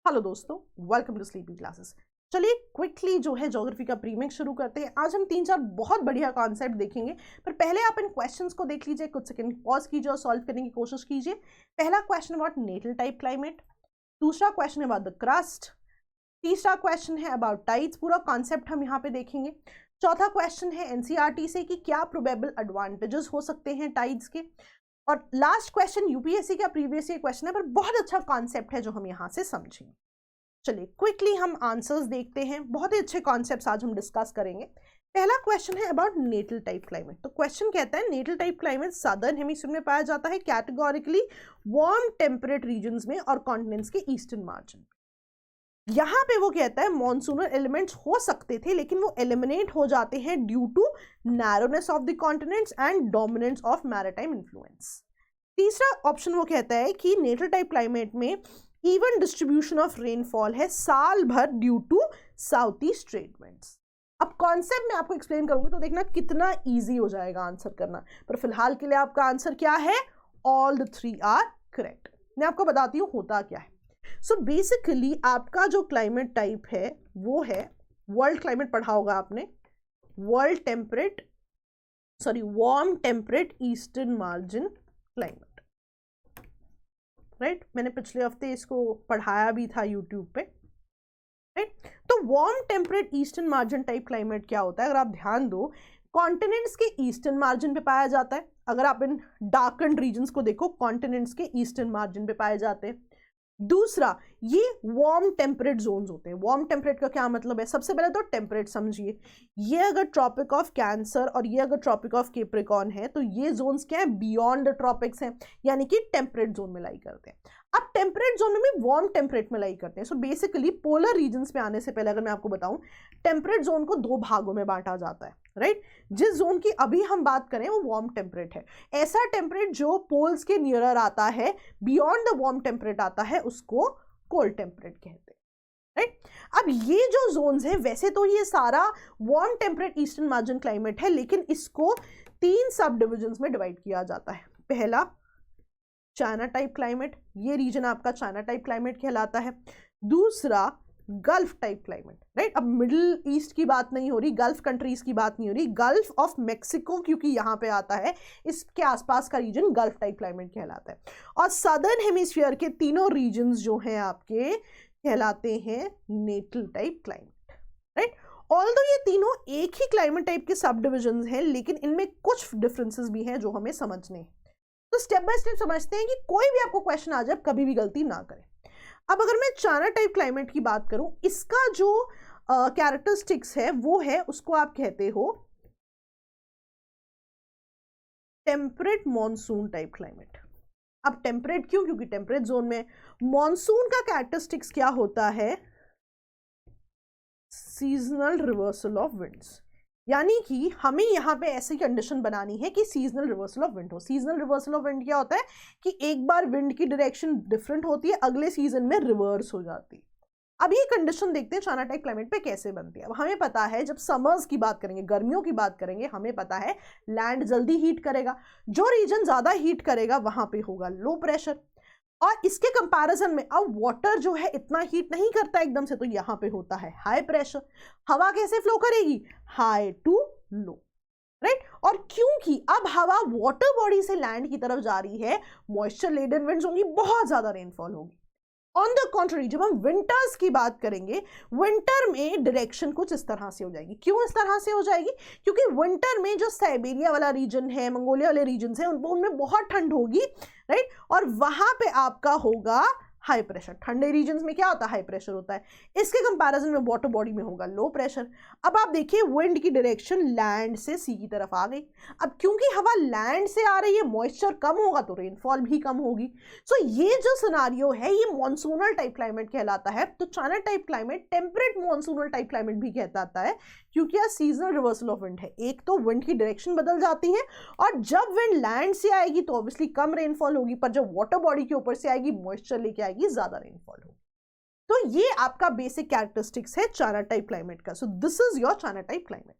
Hello दोस्तों, welcome to sleepy classes. चलिए quickly जो है ज्योग्राफी का प्रीमिक्स शुरू करते हैं। आज हम 3-4 बहुत बढ़िया कॉन्सेप्ट देखेंगे, पर पहले आप इन क्वेश्चंस को देख लीजिए, कुछ सेकंड पॉज कीजिए और सॉल्व करने की कोशिश कीजिए। पहला question about Natal type climate, दूसरा क्वेश्चन अबाउट द क्रस्ट, तीसरा क्वेश्चन है अबाउट टाइड्स। पूरा कॉन्सेप्ट हम यहाँ पे देखेंगे। चौथा क्वेश्चन है एनसीईआरटी से कि क्या प्रोबेबल एडवांटेजेस हो सकते हैं टाइड्स के, और लास्ट क्वेश्चन यूपीएससी का प्रीवियस ईयर क्वेश्चन है, पर बहुत अच्छा कॉन्सेप्ट है जो हम यहाँ से समझेंगे। चलिए क्विकली हम आंसर्स देखते हैं। बहुत ही अच्छे कॉन्सेप्ट्स आज हम डिस्कस करेंगे। पहला क्वेश्चन है अबाउट नेटल टाइप क्लाइमेट। तो क्वेश्चन कहता है Natal type climate southern hemisphere में पाया जाता है, कैटेगोरिकली वार्म टेम्परेट रीजन्स में और कॉन्टिनेंट्स के ईस्टर्न मार्जिन। यहाँ पे वो कहता है मॉनसूनल एलिमेंट्स हो सकते थे, लेकिन वो एलिमिनेट हो जाते हैं due to narrowness of the continents and dominance of maritime influence. तीसरा ऑप्शन वो कहता है कि नेटल टाइप क्लाइमेट में इवन डिस्ट्रीब्यूशन ऑफ रेनफॉल है साल भर due to south east trade winds. अब कॉन्सेप्ट में आपको एक्सप्लेन करूंगी तो देखना कितना इजी हो जाएगा आंसर करना, पर फिलहाल के लिए आपका आंसर क्या है? All the 3 are correct. मैं आपको बताती हूँ होता क्या है। सो बेसिकली आपका जो क्लाइमेट टाइप है वो है, वर्ल्ड क्लाइमेट पढ़ा होगा आपने, world temperate warm temperate eastern margin climate, right. मैंने पिछले हफ्ते इसको पढ़ाया भी था यूट्यूब पे, राइट। तो warm temperate eastern margin type climate क्या होता है? अगर आप ध्यान दो, कॉन्टिनेंट्स के ईस्टर्न मार्जिन पे पाया जाता है। अगर आप इन डार्कन्ड रीजन्स को देखो, कॉन्टिनेंट्स के ईस्टर्न मार्जिन पे पाए जाते हैं। दूसरा, ये वार्म टेम्परेट जोन्स होते हैं। वार्म टेम्परेट का क्या मतलब है? सबसे पहले तो टेम्परेट समझिए। ये अगर ट्रॉपिक ऑफ कैंसर और ये अगर ट्रॉपिक ऑफ कैप्रिकॉर्न है तो ये जोन्स क्या है? बियॉन्ड द ट्रॉपिक्स हैं, यानी कि टेम्परेट जोन में लाई करते हैं। अब टेम्परेट जोन में भी वार्म टेम्परेट में लाई करते हैं। सो बेसिकली पोलर रीजन्स पे आने से पहले अगर मैं आपको बताऊं, टेम्परेट जोन को 2 भागों में बांटा जाता है, राइट। जिस जोन की अभी हम बात करें वो वार्म टेम्परेट है। ऐसा टेम्परेट जो पोल्स के नियरर आता है, बियॉन्ड द वार्म टेम्परेट आता है, उसको कोल्ड टेम्परेट कहते हैं, राइट। अब ये जो जोन्स है, वैसे तो ये सारा warm temperate eastern margin climate है, लेकिन इसको 3 सब डिविजन्स में डिवाइड किया जाता है। पहला चाइना टाइप क्लाइमेट, ये रीजन आपका चाइना टाइप क्लाइमेट कहलाता है। दूसरा गल्फ टाइप क्लाइमेट, राइट। अब मिडिल ईस्ट की बात नहीं हो रही, गल्फ कंट्रीज की बात नहीं हो रही, गल्फ ऑफ मैक्सिको क्योंकि यहाँ पे आता है, इसके आसपास का रीजन गल्फ टाइप क्लाइमेट कहलाता है। और सदर्न हेमिस्फीयर के तीनों रीजन्स जो हैं आपके कहलाते हैं Natal type climate, right. Although ये तीनों एक ही क्लाइमेट टाइप के सब डिविजन्स हैं, लेकिन इनमें कुछ डिफरेंसेस भी हैं जो हमें समझने हैं। तो स्टेप बाय स्टेप समझते हैं कि कोई भी आपको क्वेश्चन आ जाए कभी भी गलती ना करें। अब अगर मैं चाइना टाइप क्लाइमेट की बात करूं, इसका जो कैरेक्टरिस्टिक्स है वो है, उसको आप कहते हो टेम्परेट मॉनसून टाइप क्लाइमेट। अब टेम्परेट क्यों? क्योंकि टेम्परेट जोन में मॉनसून का कैरेक्टरिस्टिक्स क्या होता है? सीजनल रिवर्सल ऑफ विंड्स, यानी कि हमें यहाँ पे ऐसी कंडीशन बनानी है कि सीजनल रिवर्सल ऑफ विंड हो। सीजनल रिवर्सल ऑफ विंड क्या होता है कि एक बार विंड की डायरेक्शन डिफरेंट होती है, अगले सीजन में रिवर्स हो जाती है। अब ये कंडीशन देखते हैं चाइना टाइप क्लाइमेट पे कैसे बनती है। अब हमें पता है, जब समर्स की बात करेंगे, गर्मियों की बात करेंगे, हमें पता है लैंड जल्दी हीट करेगा। जो रीजन ज्यादा हीट करेगा वहां पे होगा लो प्रेशर, और इसके कंपैरिजन में अब वाटर जो है इतना हीट नहीं करता एकदम से, तो यहाँ पे होता है हाई प्रेशर। हवा कैसे फ्लो करेगी? High to low, right. और क्योंकि अब हवा वाटर बॉडी से लैंड की तरफ जा रही है, मॉइस्चर लेडन विंड्स होंगी, बहुत ज्यादा रेनफॉल होगी। ऑन द कॉन्ट्ररी, जब हम विंटर्स की बात करेंगे, विंटर में डायरेक्शन कुछ इस तरह से हो जाएगी। क्यों इस तरह से हो जाएगी? क्योंकि विंटर में जो साइबेरिया वाला रीजन है, मंगोलिया वाले रीजन है, उनमें बहुत ठंड होगी, राइट। और वहां पे आपका होगा हाई प्रेशर। ठंडे रीजन्स में क्या होता है? हाई प्रेशर होता है। इसके कंपैरिजन में वाटर बॉडी में होगा लो प्रेशर। अब आप देखिए विंड की डायरेक्शन लैंड से सी की तरफ आ गई। अब क्योंकि हवा लैंड से आ रही है, मॉइस्चर कम होगा तो रेनफॉल भी कम होगी। सो ये जो सिनारियो है ये मॉनसूनल टाइप क्लाइमेट कहलाता है। तो China type climate temperate monsoonal type climate भी कहलाता है, क्योंकि यह सीजनल रिवर्सल ऑफ विंड है। एक तो विंड की डायरेक्शन बदल जाती है, और जब विंड लैंड से आएगी तो ऑब्वियसली कम रेनफॉल होगी, पर जब वाटर बॉडी के ऊपर से आएगी, मॉइस्चर लेके आएगी, ज्यादा रेनफॉल होगी। तो ये आपका बेसिक कैरेक्टरिस्टिक्स है चाइना टाइप क्लाइमेट का। So this is your China type climate.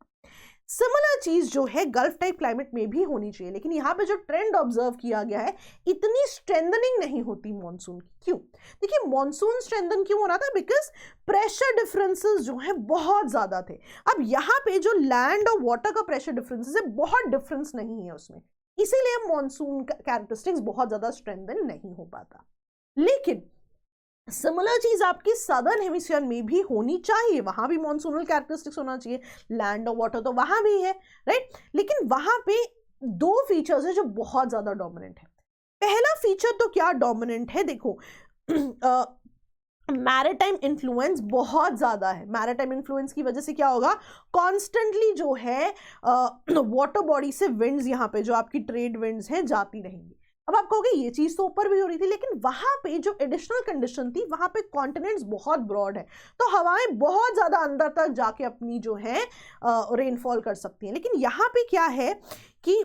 Similar चीज जो है गल्फ टाइप क्लाइमेट में भी होनी चाहिए, लेकिन यहाँ पे जो ट्रेंड ऑब्जर्व किया गया है, इतनी स्ट्रेंथनिंग नहीं होती मॉनसून की। क्यों? देखिए मॉनसून स्ट्रेंथन क्यों हो रहा था? बिकॉज प्रेशर डिफरेंसेस जो है बहुत ज्यादा थे। अब यहाँ पे जो लैंड और वाटर का प्रेशर डिफरेंसेस है, बहुत डिफरेंस नहीं है उसमें, इसीलिए मॉनसून कैरेक्टरिस्टिक्स बहुत ज्यादा स्ट्रेंथन नहीं हो पाता। लेकिन सिमिलर चीज आपकी सदर्न हेमिस्फीयर में भी होनी चाहिए, वहां भी मॉनसूनल कैरेक्टरिस्टिक्स होना चाहिए, लैंड और वाटर तो वहां भी है, राइट। लेकिन वहां पे दो फीचर्स है जो बहुत ज्यादा डोमिनेंट है। पहला फीचर तो क्या डोमिनेंट है, देखो मैरिटाइम इन्फ्लुएंस बहुत ज्यादा है। मैरिटाइम इन्फ्लुएंस की वजह से क्या होगा, कॉन्स्टेंटली जो है वाटर बॉडी से विंड्स, यहाँ पे जो आपकी ट्रेड विंड्स हैं जाती रहेंगी। अब आप कहोगे ये चीज तो ऊपर भी हो रही थी, लेकिन वहां पे जो एडिशनल कंडीशन थी, वहां पे कॉन्टिनेंट्स बहुत ब्रॉड है, तो हवाएं बहुत ज्यादा अंदर तक जाके अपनी जो है रेनफॉल कर सकती हैं। लेकिन यहाँ पे क्या है कि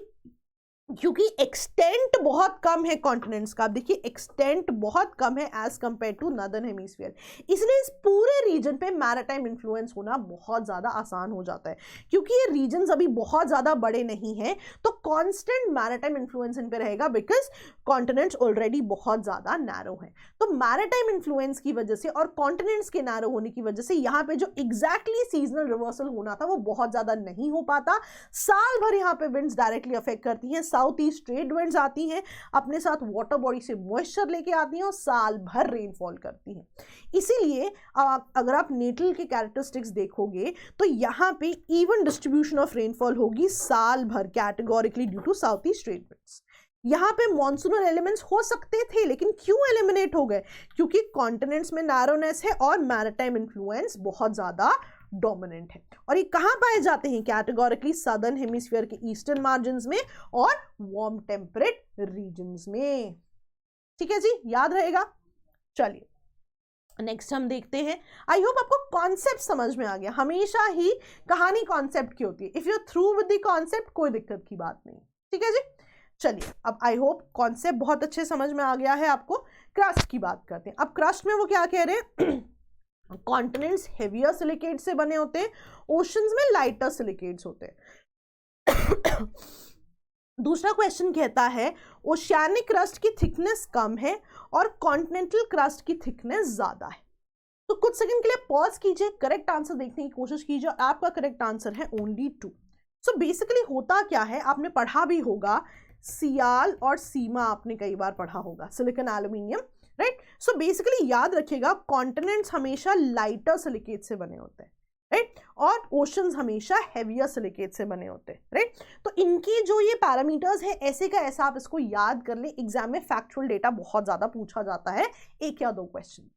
क्योंकि एक्सटेंट बहुत कम है कॉन्टिनेंट्स का, देखिए एक्सटेंट बहुत कम है as compare to northern hemisphere, इसलिए इस पूरे रीजन पे मैरिटाइम इन्फ्लुएंस होना बहुत ज्यादा आसान हो जाता है। क्योंकि ये रीजन्स अभी बहुत ज्यादा बड़े नहीं हैं, तो कांस्टेंट मैरिटाइम इन्फ्लुएंस इन पे रहेगा, बिकॉज कॉन्टिनेंट्स ऑलरेडी बहुत ज्यादा नैरो हैं। तो मैरिटाइम इन्फ्लुएंस की वजह से और कॉन्टिनेंट्स के नैरो होने की वजह से यहाँ पे जो एग्जैक्टली सीजनल रिवर्सल होना था वो बहुत ज्यादा नहीं हो पाता। साल भर यहाँ पे विंड्स डायरेक्टली अफेक्ट करती हैं, साउथ ईस्ट ट्रेड विंड्स आती हैं, अपने साथ वाटर बॉडी से मॉइस्चर लेके आती हैं और साल भर रेनफॉल करती हैं। इसीलिए अगर आप नेटल के कैरेक्टरिस्टिक्स देखोगे तो यहाँ पे इवन डिस्ट्रीब्यूशन ऑफ रेनफॉल होगी साल भर, categorically due to south east trade winds. यहाँ पे मॉनसूनल एलिमेंट्स हो सकते थे, लेकिन क्यों एलिमिनेट हो गए? क्योंकि कॉन्टिनेंट्स में नैरोनेस है और मैरिटाइम इन्फ्लुएंस बहुत ज्यादा डोमिनेंट है। और ये कहां पाए जाते हैं? कैटेगोरिकली सदर्न हेमिस्फीयर के ईस्टर्न मार्जिन्स में और वार्म टेम्परेट रीजन्स में। ठीक है जी, याद रहेगा। चलिए नेक्स्ट हम देखते हैं। आई होप आपको कॉन्सेप्ट समझ में आ गया। हमेशा ही कहानी कॉन्सेप्ट की होती है, if you are through with the concept कोई दिक्कत की बात नहीं। ठीक है जी, चलिए अब आई होप कॉन्सेप्ट बहुत अच्छे समझ में आ गया है आपको। क्रस्ट की बात करते हैं। अब क्रस्ट में वो क्या कह रहे हैं, कॉन्टिनेंट्स हेवियर सिलिकेट से बने होते हैं, ओशंस में लाइटर सिलिकेट्स होते हैं। दूसरा क्वेश्चन कहता है ओशियानिक क्रस्ट की थिकनेस कम है और कॉन्टिनेंटल क्रस्ट की थिकनेस ज्यादा है। तो कुछ सेकंड के लिए पॉज कीजिए, करेक्ट आंसर देखने की कोशिश कीजिए। आपका करेक्ट आंसर है ओनली 2। सो बेसिकली होता क्या है, आपने पढ़ा भी होगा, सियाल और सीमा आपने कई बार पढ़ा होगा, silicon aluminium, right. So basically याद रखिएगा कॉन्टिनेंट्स हमेशा लाइटर सिलिकेट से बने होते हैं, राइट, और ओशंस हमेशा हेवियर सिलिकेट से बने होते हैं, राइट। तो इनकी जो ये पैरामीटर्स है ऐसे का ऐसा आप इसको याद कर लें, एग्जाम में फैक्चुअल डेटा बहुत ज्यादा पूछा जाता है, 1 या 2 क्वेश्चन।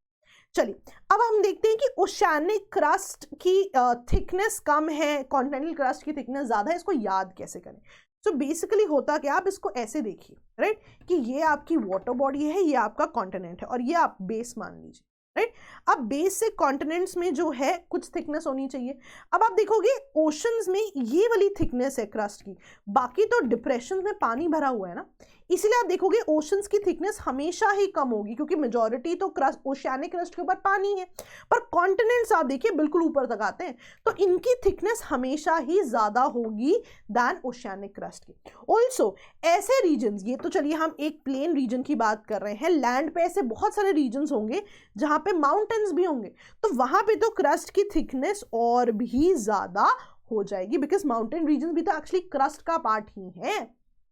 चलिए अब हम देखते हैं कि ओशियानिक क्रस्ट की थिकनेस कम है, कॉन्टिनेंटल क्रस्ट की थिकनेस ज्यादा है, इसको याद कैसे करें। तो बेसिकली होता क्या, आप इसको ऐसे देखिए, राइट, कि ये आपकी वाटर बॉडी है, ये आपका कॉन्टिनेंट है और ये आप बेस मान लीजिए, राइट। अब बेस से कॉन्टिनेंट्स में जो है कुछ थिकनेस होनी चाहिए। अब आप देखोगे ओशंस में ये वाली थिकनेस है क्रस्ट की, बाकी तो डिप्रेशन में पानी भरा हुआ है ना, इसीलिए आप देखोगे ओशंस की थिकनेस हमेशा ही कम होगी, क्योंकि मेजॉरिटी तो क्रस्ट, ओशियानिक क्रस्ट के ऊपर पानी है। पर कॉन्टिनेंट्स आप देखिए बिल्कुल ऊपर तक आते हैं, तो इनकी थिकनेस हमेशा ही ज्यादा होगी दैन ओशियानिक क्रस्ट की। ऑल्सो ऐसे रीजन्स, ये तो चलिए हम एक प्लेन रीजन की बात कर रहे हैं, लैंड पे ऐसे बहुत सारे रीजन्स होंगे जहां पे माउंटेन्स भी होंगे, तो वहां पे तो क्रस्ट की थिकनेस और भी ज्यादा हो जाएगी, बिकॉज माउंटेन रीजन भी तो एक्चुअली क्रस्ट का पार्ट ही है,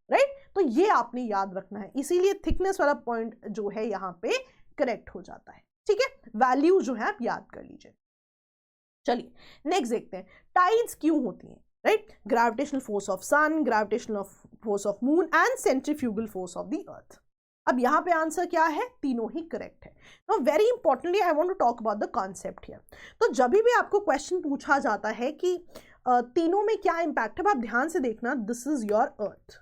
राइट। तो ये आपने याद रखना है, इसीलिए थिकनेस वाला पॉइंट जो है यहाँ पे करेक्ट हो जाता है। ठीक है, वैल्यू जो है आप याद कर लीजिए। चलिए नेक्स्ट देखते हैं, टाइड्स क्यों होती हैं, right. Gravitational force of sun, gravitational force of moon and centrifugal force of the earth. अब यहाँ पे आंसर क्या है, तीनों ही करेक्ट है। Now very importantly I want to talk about the concept here. तो जब भी आपको क्वेश्चन पूछा जाता है कि तीनों में क्या इंपैक्ट है, आप ध्यान से देखना, this is your earth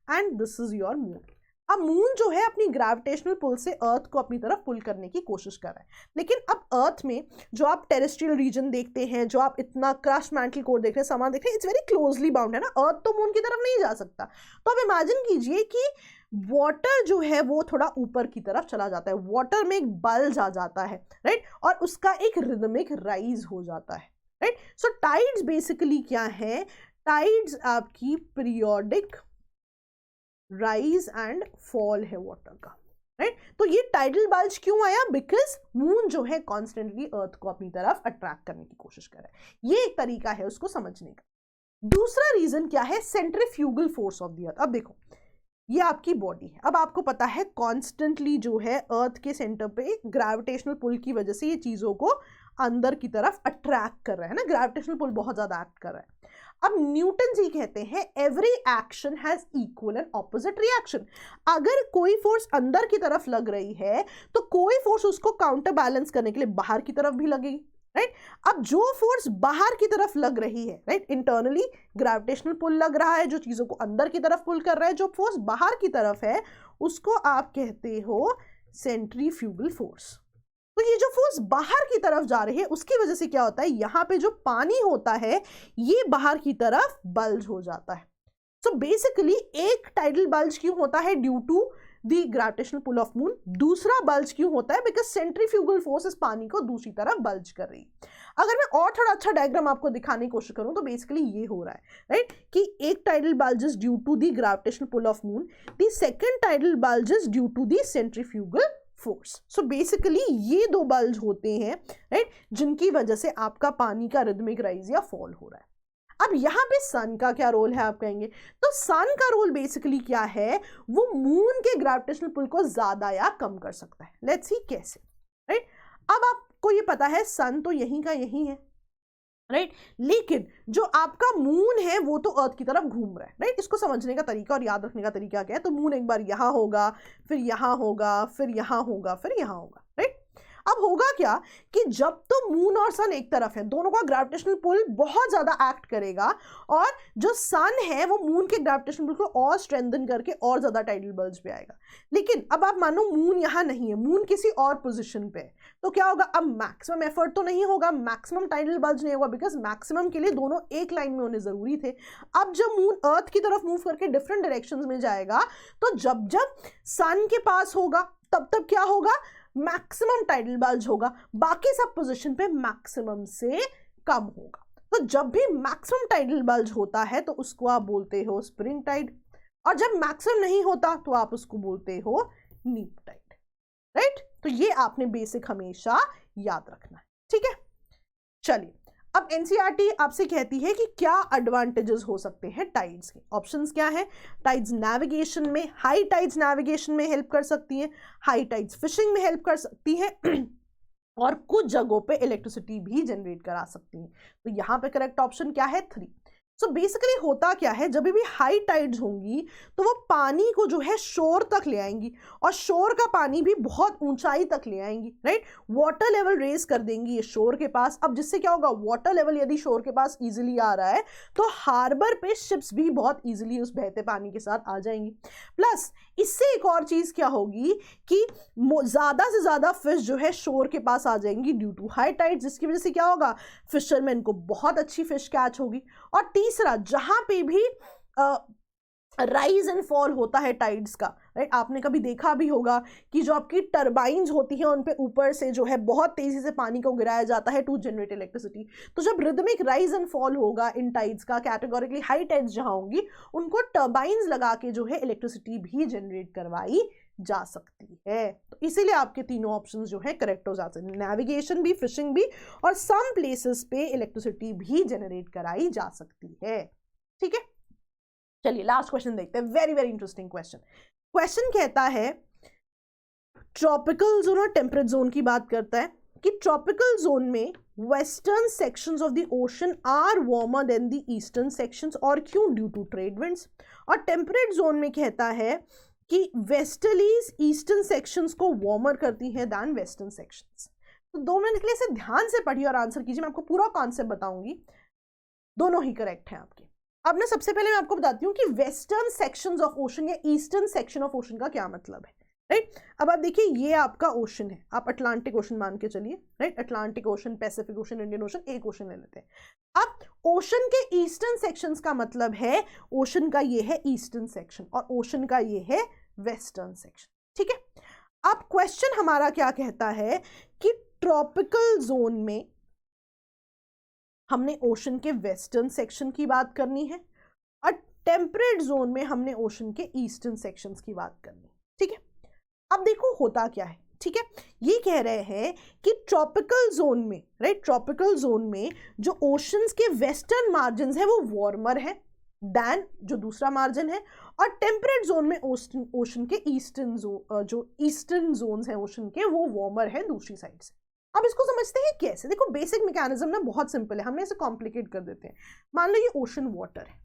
and this is your moon. अब मून जो है अपनी ग्रेविटेशनल पुल से अर्थ को अपनी तरफ पुल करने की कोशिश कर रहा है, लेकिन अब अर्थ में जो आप टेरेस्ट्रियल रीजन देखते हैं, जो आप इतना क्रस्ट मैंटल कोर देख रहे हैं, सामान देख रहे हैं, इट्स वेरी क्लोजली बाउंड है ना, अर्थ तो मून की तरफ नहीं जा सकता। तो अब इमेजिन कीजिए कि वाटर जो है वो थोड़ा ऊपर की तरफ चला जाता है, वाटर में एक बल्ज आ जाता है, राइट, और उसका एक रिदमिक राइज हो जाता है, राइट। सो टाइड्स बेसिकली क्या है, टाइड्स आपकी पीरियोडिक राइज एंड फॉल है वाटर का, राइट। तो ये टाइडल बल्ज क्यों आया? बिकॉज मून जो है कॉन्स्टेंटली अर्थ को अपनी तरफ अट्रैक्ट करने की कोशिश कर रहा है। ये एक तरीका है उसको समझने का। दूसरा रीजन क्या है? Centrifugal force of the earth. अब देखो, ये आपकी बॉडी है, अब आपको पता है कॉन्स्टेंटली जो है अर्थ के सेंटर पे ग्रेविटेशनल पुल की वजह से ये चीजों को अंदर की तरफ अट्रैक्ट कर रहा है ना, ग्रेविटेशनल पुल बहुत ज्यादा एक्ट कर रहा है। अब न्यूटन जी कहते हैं every action has equal and opposite reaction. अगर कोई फोर्स अंदर की तरफ लग रही है तो कोई फोर्स उसको काउंटर बैलेंस करने के लिए बाहर की तरफ भी लगेगी, राइट। अब जो फोर्स बाहर की तरफ लग रही है, राइट, इंटरनली ग्रेविटेशनल पुल लग रहा है जो चीजों को अंदर की तरफ पुल कर रहा है, जो फोर्स बाहर की तरफ है उसको आप कहते हो सेंट्रीफ्यूगल फोर्स। तो ये जो फोर्स बाहर की तरफ जा रही है उसकी वजह से क्या होता है, यहां पे जो पानी होता है ये बाहर की तरफ बल्ज हो जाता है। सो बेसिकली एक टाइडल बल्ज क्यों होता है? Due to the gravitational pull of moon. दूसरा बल्ज क्यों होता है? बिकॉज सेंट्रीफ्यूगल फोर्स इस पानी को दूसरी तरफ बल्ज कर रही है। अगर मैं और थोड़ा अच्छा डायग्राम आपको दिखाने की कोशिश करूं तो बेसिकली ये हो रहा है, राइट, कि एक tidal bulge is due to the gravitational pull of moon, the second tidal bulge is due to the centrifugal force. So basically ये दो बल्ज होते हैं, राइट, जिनकी वजह से आपका पानी का रिदमिक राइज या फॉल हो रहा है। अब यहां पे सन का क्या रोल है आप कहेंगे? तो सन का रोल बेसिकली क्या है? वो मून के ग्रेविटेशनल पुल को ज्यादा या कम कर सकता है। लेट्स सी कैसे, राइट। अब आपको ये पता है सन तो यहीं का यहीं है, राइट, लेकिन जो आपका मून है वो तो अर्थ की तरफ घूम रहा है, राइट। इसको समझने का तरीका और याद रखने का तरीका क्या है? तो मून एक बार यहां होगा, फिर यहां होगा, फिर यहां होगा, फिर यहां होगा, राइट। अब होगा क्या कि जब तो मून और सन एक तरफ है, दोनों का ग्रेविटेशनल पुल बहुत ज्यादा एक्ट करेगा और जो सन है वो मून के ग्रेविटेशनल पुल को और स्ट्रेंथन करके और ज्यादा टाइडल बल्ज पे आएगा। लेकिन अब आप मानो मून यहां नहीं है, मून किसी और पोजीशन पे है, तो क्या होगा? अब मैक्सिमम एफर्ट तो नहीं होगा, मैक्सिमम टाइडल बल्ज नहीं होगा, बिकॉज मैक्सिमम के लिए दोनों एक लाइन में होने जरूरी थे। अब जब मून अर्थ की तरफ मूव करके डिफरेंट डायरेक्शंस में जाएगा तो जब जब सन के पास होगा तब तब क्या होगा? मैक्सिमम टाइडल बल्ज होगा, बाकी सब पोजीशन पे मैक्सिमम से कम होगा। तो जब भी मैक्सिमम टाइडल बल्ज होता है तो उसको आप बोलते हो स्प्रिंग टाइड, और जब मैक्सिमम नहीं होता तो आप उसको बोलते हो नीप टाइड, राइट। तो ये आपने बेसिक हमेशा याद रखना है, ठीक है। चलिए, अब एनसीईआरटी आपसे कहती है कि क्या एडवांटेजेस हो सकते हैं टाइड्स के। ऑप्शंस क्या है? टाइड्स नेविगेशन में, हाई टाइड्स नेविगेशन में हेल्प कर सकती हैं, हाई टाइड्स फिशिंग में हेल्प कर सकती हैं और कुछ जगहों पे इलेक्ट्रिसिटी भी जनरेट करा सकती हैं। तो यहां पे करेक्ट ऑप्शन क्या है? 3। सो बेसिकली होता क्या है, जब भी हाई टाइड्स होंगी तो वो पानी को जो है शोर तक ले आएंगी और शोर का पानी भी बहुत ऊंचाई तक ले आएंगी, राइट। वाटर लेवल रेज कर देंगी ये शोर के पास। अब जिससे क्या होगा? वाटर लेवल यदि शोर के पास इजीली आ रहा है तो हार्बर पे शिप्स भी बहुत इजीली उस बहते पानी के साथ आ जाएंगी। प्लस इससे एक और चीज क्या होगी कि ज्यादा से ज्यादा फिश जो है शोर के पास आ जाएंगी ड्यू टू हाई टाइड्स, जिसकी वजह से क्या होगा? फिशरमैन को बहुत अच्छी फिश कैच होगी। और तीसरा, जहां पे भी राइज एंड फॉल होता है टाइड्स का, राइट, आपने कभी देखा भी होगा कि जो आपकी टर्बाइन्स होती हैं उन पे ऊपर से जो है बहुत तेजी से पानी को गिराया जाता है टू जनरेट इलेक्ट्रिसिटी। तो जब रिदमिक राइज एंड फॉल होगा इन टाइड्स का, कैटेगोरिकली हाई टाइड्स जहां होंगी उनको टर्बाइन्स लगा के जो है इलेक्ट्रिसिटी भी जनरेट करवाई जा सकती है। तो इसीलिए आपके तीनों ऑप्शंस जो है करेक्ट हो जाते हैं, नेविगेशन भी, फिशिंग भी, और सम प्लेसेस पे इलेक्ट्रिसिटी भी जनरेट कराई जा सकती है, ठीक है। चलिए लास्ट क्वेश्चन देखते हैं, very very interesting question. Question कहता है, ट्रॉपिकल जोन और टेम्परेट जोन की बात करता है कि ट्रॉपिकल जोन में western sections of the ocean are warmer than the eastern sections, और क्यों? Due to trade winds. और टेम्परेट जोन में कहता है कि वेस्टर्लीज ईस्टर्न सेक्शंस को वार्मर करती हैं दैन वेस्टर्न सेक्शंस। तो 2 मिनट के लिए इसे ध्यान से पढ़िए और आंसर कीजिए, मैं आपको पूरा कॉन्सेप्ट बताऊंगी, दोनों ही करेक्ट हैं आपके। अब ना सबसे पहले मैं आपको बताती हूँ कि वेस्टर्न सेक्शंस ऑफ ओशन या ईस्टर्न सेक्शन ऑफ ओशन का क्या मतलब है, राइट। अब आप देखिए, ये आपका ओशन है, आप अटलांटिक ओशन मान के चलिए, right. Atlantic ocean, Pacific ocean, Indian ocean, एक ओशन ले लेते हैं। अब ओशन के ईस्टर्न सेक्शंस का मतलब है ओशन का ये है ईस्टर्न सेक्शन और ओशन का ये है वेस्टर्न सेक्शन, ठीक है। अब क्वेश्चन हमारा क्या कहता है कि ट्रॉपिकल जोन में हमने ओशन के वेस्टर्न सेक्शन की बात करनी है, और टेम्परेट जोन में हमने ओशन के ईस्टर्न सेक्शंस की बात करनी है, ठीक है। अब देखो होता क्या है, ठीक है, ये कह रहे हैं कि ट्रॉपिकल जोन में, राइट, ट्रॉपिकल जोन में जो ओशंस के वेस्टर्न मार्जिन है वो वार्मर है दैन जो दूसरा मार्जिन है, और टेम्परेट जोन में ओशन के ईस्टर्न जो ईस्टर्न जोन्स हैं ओशन के वो वार्मर है दूसरी साइड से। अब इसको समझते हैं कैसे। देखो बेसिक मैकेनिज्म ना बहुत सिंपल है, हमने इसे कॉम्प्लिकेट कर देते हैं। मान लो ये ओशन वाटर है,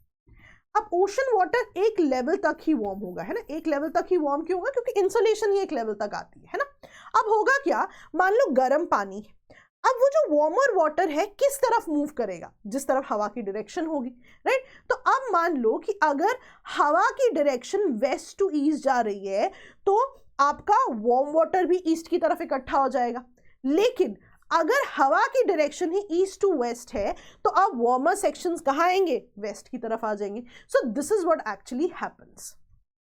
अब ओशन वाटर एक लेवल तक ही वार्म होगा, है ना, एक लेवल तक ही वार्म क्यों होगा, क्योंकि इंसुलेशन ही एक लेवल तक आती है ना। अब होगा क्या, मान लो गर्म पानी है, अब वो जो वार्मर वाटर है किस तरफ मूव करेगा, जिस तरफ हवा की डायरेक्शन होगी, राइट। तो अब मान लो कि अगर हवा की डायरेक्शन वेस्ट टू ईस्ट जा रही है तो आपका वार्म वाटर भी ईस्ट की तरफ इकट्ठा हो जाएगा, लेकिन अगर हवा की डायरेक्शन ही ईस्ट टू वेस्ट है तो अब वार्मर सेक्शंस कहाँ आएंगे, वेस्ट की तरफ आ जाएंगे। So this is what actually happens,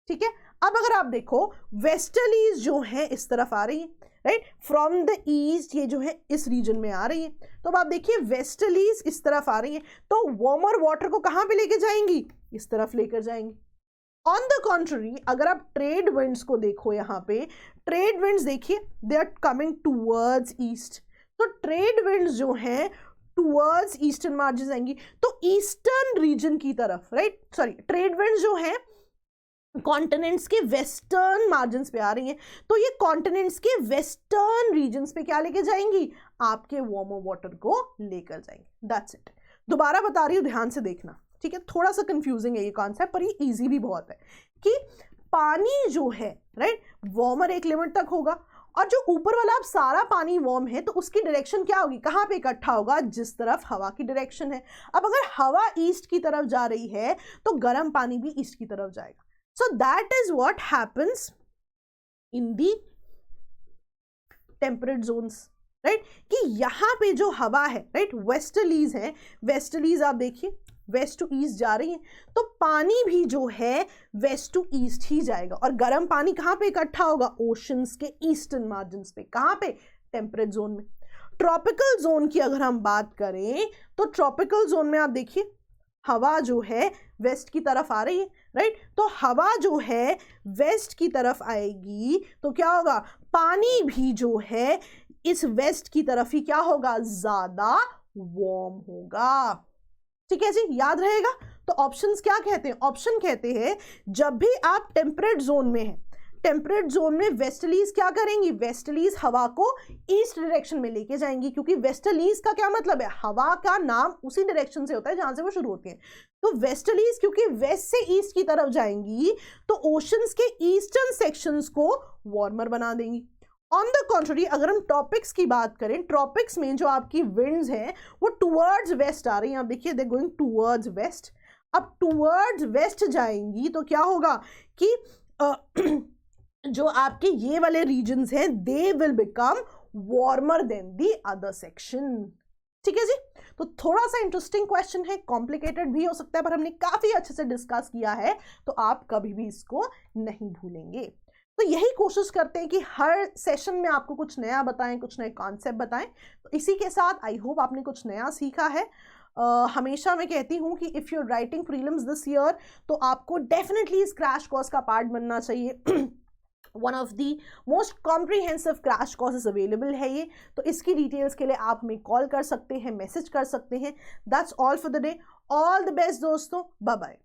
ठीक है। अब अगर आप देखो वेस्टर्लीज जो है इस तरफ आ रही है, राइट, फ्रॉम द ईस्ट ये जो है इस रीजन में आ रही है, तो अब आप देखिए वेस्टर्लीज इस तरफ आ रही है, तो वार्मर वाटर को कहाँ पे लेके जाएंगी, इस तरफ लेकर जाएंगी। ऑन द कॉन्ट्ररी अगर आप ट्रेड विंड्स को देखो, यहाँ पे ट्रेड विंड्स देखिए they are coming towards east, तो ट्रेड विंड्स जो हैं टूवर्ड्स ईस्टर्न मार्जिन आएंगी, तो ईस्टर्न रीजन की तरफ, राइट, सॉरी, ट्रेड विंड्स जो हैं कॉन्टिनेंट्स के वेस्टर्न मार्जिन पे आ रही हैं, तो ये कॉन्टिनेंट्स के वेस्टर्न रीजन्स पे क्या लेके जाएंगी, आपके वार्मर वाटर को लेकर जाएंगे। That's it. दोबारा बता रही हूँ, ध्यान से देखना, ठीक है, थोड़ा सा कंफ्यूजिंग है ये कॉन्सेप्ट, पर ये इजी भी बहुत है कि पानी जो है, राइट, वार्मर एक लिमिट तक होगा, और जो ऊपर वाला अब सारा पानी वार्म है तो उसकी डायरेक्शन क्या होगी, कहाँ पे इकट्ठा होगा, जिस तरफ हवा की डायरेक्शन है। अब अगर हवा ईस्ट की तरफ जा रही है तो गर्म पानी भी ईस्ट की तरफ जाएगा। So that is what happens in the temperate zones, right? कि यहाँ पे जो हवा है, right, वेस्टर्लीज है, वेस्टर्लीज आप देखिए वेस्ट टू ईस्ट जा रही है, तो पानी भी जो है वेस्ट टू ईस्ट ही जाएगा, और गर्म पानी कहाँ पे इकट्ठा होगा, ओशंस के ईस्टर्न मार्जिन पे, कहाँ पे, टेम्परेट जोन में। ट्रॉपिकल जोन की अगर हम बात करें तो ट्रॉपिकल जोन में आप देखिए हवा जो है वेस्ट की तरफ आ रही है, राइट, तो हवा जो है वेस्ट की तरफ आएगी तो क्या होगा, पानी भी जो है इस वेस्ट की तरफ ही क्या होगा, ज्यादा वार्म होगा, ठीक है जी, याद रहेगा। तो ऑप्शंस क्या कहते हैं, ऑप्शन कहते हैं जब भी आप टेम्परेट जोन में है, टेम्परेट जोन में वेस्टर्लीज क्या करेंगी, वेस्टर्लीज हवा को ईस्ट डायरेक्शन में लेके जाएंगी, क्योंकि वेस्टर्लीज का क्या मतलब है, हवा का नाम उसी डायरेक्शन से होता है जहां से वो शुरू होती है, तो वेस्टर्लीज क्योंकि वेस्ट से ईस्ट की तरफ जाएंगी तो ओशंस के ईस्टर्न सेक्शंस को वार्मर बना देंगी। ऑन द कॉन्ट्ररी अगर हम ट्रॉपिक्स की बात करें, ट्रॉपिक्स में जो आपकी विंड्स हैं वो टूवर्ड्स वेस्ट आ रही हैं, आप देखिए दे गोइंग टूवर्ड्स वेस्ट, अब टूवर्ड्स वेस्ट जाएंगी तो क्या होगा कि जो आपके ये वाले रीजन्स हैं they will become warmer than the other section, ठीक है जी। तो थोड़ा सा इंटरेस्टिंग क्वेश्चन है, कॉम्प्लिकेटेड भी हो सकता है, पर हमने काफी अच्छे से डिस्कस किया है तो आप कभी भी इसको नहीं भूलेंगे। तो यही कोशिश करते हैं कि हर सेशन में आपको कुछ नया बताएं, कुछ नए कॉन्सेप्ट बताएं। तो इसी के साथ आई होप आपने कुछ नया सीखा है। हमेशा मैं कहती हूँ कि if you are writing prelims this year तो आपको डेफिनेटली इस क्रैश कोर्स का पार्ट बनना चाहिए। One of the most comprehensive crash courses available है ये, तो इसकी डिटेल्स के लिए आप हमें कॉल कर सकते हैं, मैसेज कर सकते हैं। That's all for the day. All the best दोस्तों, बाय बाय।